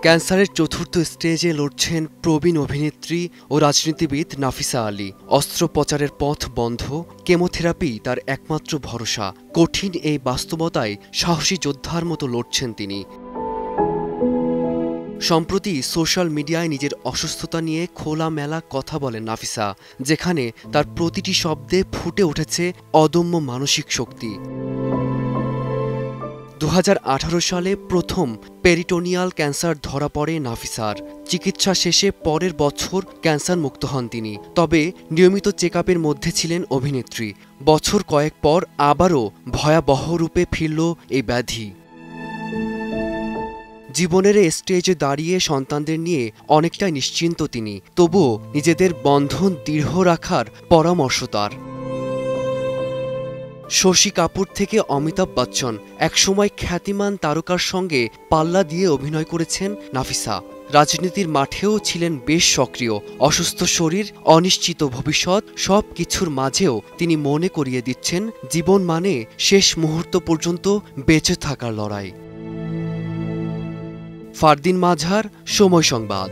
ক্যান্সারের চতুর্থ স্টেজে লড়ছেন প্রবীণ অভিনেত্রী ও রাজনীতিবিদ নাফিসা আলী। অস্ত্রোপচারের পথ বন্ধ, কেমোথেরাপি তার একমাত্র ভরসা। কঠিন এই বাস্তবতায় সাহসী যোদ্ধার মতো লড়ছেন তিনি। সম্প্রতি সোশ্যাল মিডিয়ায় নিজের অসুস্থতা নিয়ে খোলামেলা কথা বলেন নাফিসা, যেখানে তার প্রতিটি শব্দে ফুটে উঠেছে অদম্য মানসিক শক্তি। 2018 সালে প্রথম পেরিটোনিয়াল ক্যান্সার ধরা পড়ে নাফিসার। চিকিৎসা শেষে পরের বছর ক্যান্সার মুক্ত হন তিনি। তবে নিয়মিত চেকআপের মধ্যে ছিলেন অভিনেত্রী। বছর কয়েক পর আবারও ভয়াবহ রূপে ফিরল এই ব্যাধি। জীবনের এই স্টেজে দাঁড়িয়ে সন্তানদের নিয়ে অনেকটাই নিশ্চিন্ত তিনি, তবুও নিজেদের বন্ধন দৃঢ় রাখার পরামর্শ তার। শশী কাপুর থেকে অমিতাভ বচ্চন, একসময় খ্যাতিমান তারকার সঙ্গে পাল্লা দিয়ে অভিনয় করেছেন নাফিসা। রাজনীতির মাঠেও ছিলেন বেশ সক্রিয়। অসুস্থ শরীর, অনিশ্চিত ভবিষ্যৎ সব কিছুর মাঝেও তিনি মনে করিয়ে দিচ্ছেন জীবন মানে শেষ মুহূর্ত পর্যন্ত বেঁচে থাকার লড়াই। ফারদিন মাঝার, সময় সংবাদ।